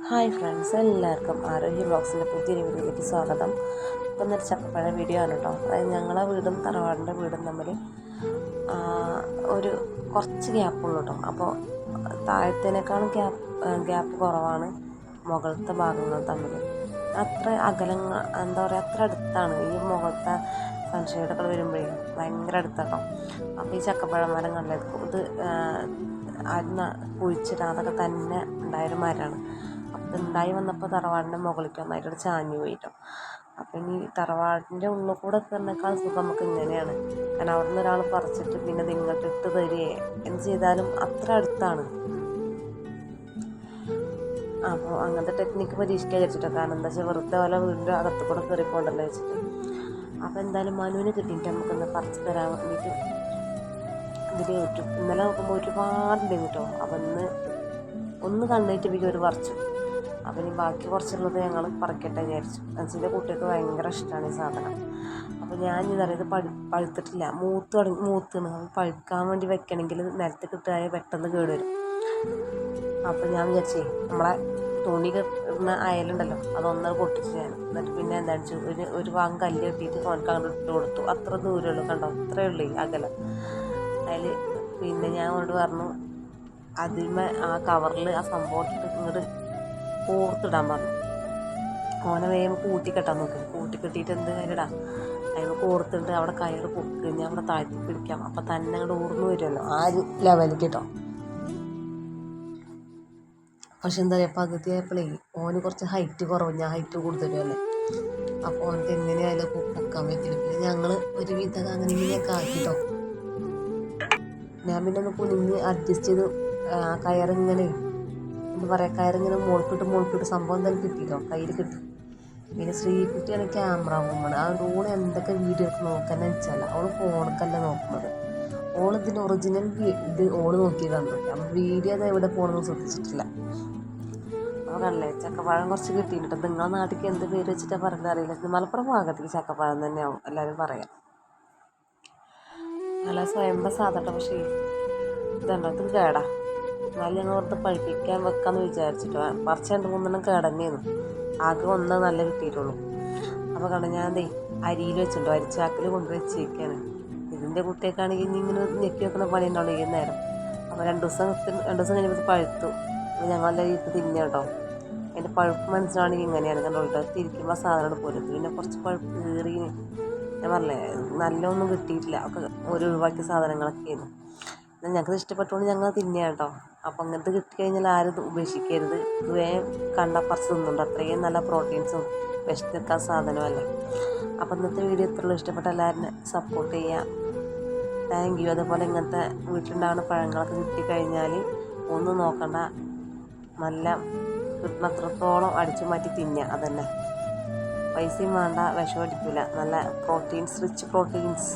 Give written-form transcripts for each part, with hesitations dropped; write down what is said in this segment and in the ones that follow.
Hi friends, എല്ലാവർക്കും ആരോഗ്യ ബ്ലോഗ്സിൻ്റെ പുതിയൊരു വീഡിയോയിലേക്ക് സ്വാഗതം. ഇപ്പം ഇന്നൊരു ചക്കപ്പഴ വീഡിയോ ആണ് കേട്ടോ. അതായത് ഞങ്ങളെ വീടും തറവാടിൻ്റെ വീടും തമ്മിൽ ഒരു കുറച്ച് ഗ്യാപ്പുള്ളൂ കേട്ടോ. അപ്പോൾ താഴത്തേനേക്കാളും ഗ്യാപ്പ് കുറവാണ് മുകളിലത്തെ ഭാഗങ്ങൾ തമ്മിൽ. അത്ര അകലങ്ങൾ എന്താ പറയുക, അത്ര അടുത്താണ്. ഈ മുകളിലത്തെ സൺഷെയ്ഡൊക്കെ വരുമ്പോഴേ ഭയങ്കര അടുത്താട്ടോ. അപ്പോൾ ഈ ചക്കപ്പഴ മരം കണ്ടിട്ട് ഇത് അന്ന് കുഴിച്ചിട്ട് അതൊക്കെ തന്നെ ഉണ്ടായൊരു മരമാണ്. അപ്പം ഉണ്ടായി വന്നപ്പോൾ തറവാടിൻ്റെ മുകളിലേക്ക് ഒന്നായിട്ട് ചാഞ്ഞു പോയിട്ടോ. അപ്പം ഇനി തറവാടിൻ്റെ ഉള്ളിൽ കൂടെ കയറുന്നേക്കാൾ സുഖം നമുക്ക് ഇങ്ങനെയാണ്. കാരണം അവിടെ നിന്ന് ഒരാൾ പറിച്ചിട്ട് പിന്നെ ഇത് ഇങ്ങോട്ട് ഇട്ട് തരികയെ എന്ത് ചെയ്താലും അത്ര അടുത്താണ്. അപ്പോൾ അങ്ങനത്തെ ടെക്നിക്ക് പരീക്ഷിക്കാൻ വെച്ചിട്ടോ. കാരണം എന്താ വെച്ചാൽ വെറുതെ പോലെ വീടിൻ്റെ അകത്ത് കൂടെ കയറിപ്പോണ്ടല്ലോ വെച്ചിട്ട്. അപ്പോൾ എന്തായാലും മനുവിന് കിട്ടിയിട്ട് നമുക്കൊന്ന് പറിച്ച് തരാൻ വേണ്ടിയിട്ട് ഇതിൽ ഇന്നലെ നോക്കുമ്പോൾ ഒരുപാടുണ്ടായിരുന്നു കേട്ടോ. അപ്പം ഒന്ന് കണ്ടിട്ട് ഒരു പറിച്ചു. അപ്പം ഇനി ബാക്കി കുറച്ചുള്ളത് ഞങ്ങൾ പറിക്കട്ടെ വിചാരിച്ചു. അച്ഛൻ്റെ കുട്ടികൾക്ക് ഭയങ്കര ഇഷ്ടമാണ് ഈ സാധനം. അപ്പോൾ ഞാൻ ഇതറിയാം, ഇത് പഴുത്തിട്ടില്ല, മൂത്താണ്. അപ്പോൾ പഴുക്കാൻ വേണ്ടി വെക്കണമെങ്കിൽ നിലത്ത് കിട്ടുകയാൽ പെട്ടെന്ന് കേടുവരും. അപ്പോൾ ഞാൻ വിചാരിച്ചേ നമ്മളെ തുണി കിട്ടുന്ന അയലുണ്ടല്ലോ അതൊന്നത് പൊട്ടിച്ച് ഞാൻ. എന്നിട്ട് പിന്നെ എന്താണെന്ന് വെച്ചാൽ ഒരു ഭാഗം കല്ല് കെട്ടിയിട്ട് അവനക്ക് അങ്ങോട്ട് ഇട്ട് കൊടുത്തു. അത്ര ദൂരമുള്ളൂ, കണ്ടോ, അത്രയേ ഉള്ളൂ അകലം. അതിൽ പിന്നെ ഞാൻ അവനോട് പറഞ്ഞു അതിന്മേ ആ കവറിൽ ആ സംഭവം ഇട്ടിട്ട് ഇങ്ങോട്ട് കോർത്തിടാൻ പറഞ്ഞു. ഓനെ വേഗം കൂട്ടിക്കെട്ടാൻ നോക്കി. കൂട്ടിക്കെട്ടിയിട്ട് എന്ത് കാര്യടാ, അതിന് കോർത്തിട്ട് അവിടെ കയറ് പൊക്കി ഞാൻ അവിടെ താഴ്ത്തി പിടിക്കാം. അപ്പം തന്നെ അങ്ങോട്ട് ഊർന്നു വരുമല്ലോ ആ ഒരു ലെവലിലേക്ക് കേട്ടോ. പക്ഷെ എന്താ പറയുക, പകുതി ആയപ്പോഴേ ഓന് കുറച്ച് ഹൈറ്റ് കുറവ്, ഞാൻ ഹൈറ്റ് കൂടുതലല്ലേ. അപ്പോൾ ഓനക്ക് എങ്ങനെയായാലും പൊക്കാൻ പറ്റില്ല. പിന്നെ ഞങ്ങൾ ഒരുവിധം അങ്ങനെ ഇങ്ങനെയൊക്കെ ആക്കിട്ടോ. ഞാൻ പിന്നെ ഒന്ന് കുനിഞ്ഞ് അഡ്ജസ്റ്റ് ചെയ്ത് കയറിങ്ങനെ എന്താ പറയുക, കയറിങ്ങനെ മുളക്കിട്ട് സംഭവം എന്തായാലും കിട്ടിയിട്ടോ, കയ്യിൽ കിട്ടി. പിന്നെ ശ്രീകുട്ടിയാണ് ക്യാമറ വുമൺ. അതുകൊണ്ട് ഓള് എന്തൊക്കെ വീഡിയോ ഒക്കെ നോക്കാന്ന് വെച്ചാൽ അവള് ഫോണൊക്കെയല്ല നോക്കുന്നത്. ഇതിൻ്റെ ഒറിജിനൽ ഇത് ഓള് നോക്കിയതാണ്. അപ്പം വീഡിയോ അത് എവിടെ പോകണമെന്ന് ശ്രദ്ധിച്ചിട്ടില്ല. അപ്പോൾ കണ്ടല്ലേ, ചക്കപ്പഴം കുറച്ച് കിട്ടിയിട്ടുണ്ട്. നിങ്ങളെ നാട്ടിലേക്ക് എന്ത് പേര് വെച്ചിട്ടാണ് പറയുന്നത് അറിയില്ല. മലപ്പുറം ഭാഗത്തേക്ക് ചക്കപ്പഴം തന്നെയാവും എല്ലാവരും പറയാം. നല്ല സ്വയംഭ സാധനം. പക്ഷേ ഇതുണ്ടോ, ഇത് കേടാ. എന്നാലും ഞങ്ങൾ ഓർത്ത് പഴുപ്പിക്കാൻ വെക്കാമെന്ന് വിചാരിച്ചിട്ട് പറിച്ച് 2-3 കേടന്നെയായിരുന്നു. ആകെ ഒന്ന് നല്ല കിട്ടിയിട്ടുള്ളൂ. അപ്പോൾ കണ്ട ഞാൻ അരിയിൽ വെച്ചിട്ടുണ്ടോ, അരിച്ചാക്കിൽ കൊണ്ട് വെച്ചേക്കാണ്. ഇതിൻ്റെ കുട്ടിയൊക്കെയാണെങ്കിൽ ഇനി ഇങ്ങനെ ഞെക്കി വെക്കുന്ന പണി ഉണ്ടാവും ഈ നേരം. അപ്പോൾ 2 ദിവസം കഴിഞ്ഞപ്പോൾ പഴുത്തു. അപ്പോൾ ഞങ്ങളെല്ലാം ഇത് തിന്നെ കേട്ടോ. അതിൻ്റെ പഴുപ്പ് മനസ്സിലാണെങ്കിൽ ഇങ്ങനെയാണ് കണ്ടോ. തിരിക്കുമ്പോൾ സാധനമാണ് പോലും. പിന്നെ കുറച്ച് പഴുപ്പ് കയറി. ഞാൻ പറഞ്ഞേ നല്ലൊന്നും കിട്ടിയിട്ടില്ല. ഒക്കെ ഒഴിവാക്കിയ സാധനങ്ങളൊക്കെയായിരുന്നു. എന്നാൽ ഞങ്ങൾക്ക് ഇഷ്ടപ്പെട്ടുകൊണ്ട് ഞങ്ങൾ തിന്നുക കേട്ടോ. അപ്പം അങ്ങനത്തെ കിട്ടിക്കഴിഞ്ഞാൽ ആരും ഉപേക്ഷിക്കരുത്. ഇത് വേഗം കണ്ടപ്പറച്ച് തിന്നുണ്ട്. അത്രയും നല്ല പ്രോട്ടീൻസും വിശന്നെടുക്കാൻ സാധനമല്ലേ. അപ്പം ഇന്നത്തെ വീഡിയോ ഇത്രയുള്ളൂ. ഇഷ്ടപ്പെട്ട എല്ലാവരും സപ്പോർട്ട് ചെയ്യുക. Thank you. അതുപോലെ ഇങ്ങനത്തെ വീട്ടിലുണ്ടാകുന്ന പഴങ്ങളൊക്കെ കിട്ടിക്കഴിഞ്ഞാൽ ഒന്നും നോക്കണ്ട, നല്ല കിട്ടുന്നത്രത്തോളം അടിച്ചു മാറ്റി തിന്നുക. അതന്നെ, പൈസയും വേണ്ട, വിഷം അടിക്കില്ല. നല്ല പ്രോട്ടീൻസ്, റിച്ച് പ്രോട്ടീൻസ്.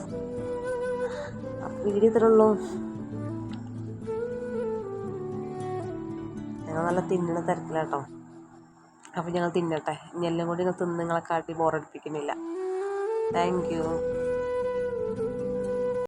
അപ്പം വീഡിയോ ഇത്രയുള്ളൂ. ഞങ്ങൾ നല്ല തിന്നണ തിരക്കിലാട്ടോ. അപ്പം ഞങ്ങൾ തിന്നട്ടെ. ഇനി എല്ലാം കൂടി തിന്ന് നിങ്ങളെ കാട്ടി ബോറടിപ്പിക്കുന്നില്ല. Thank you.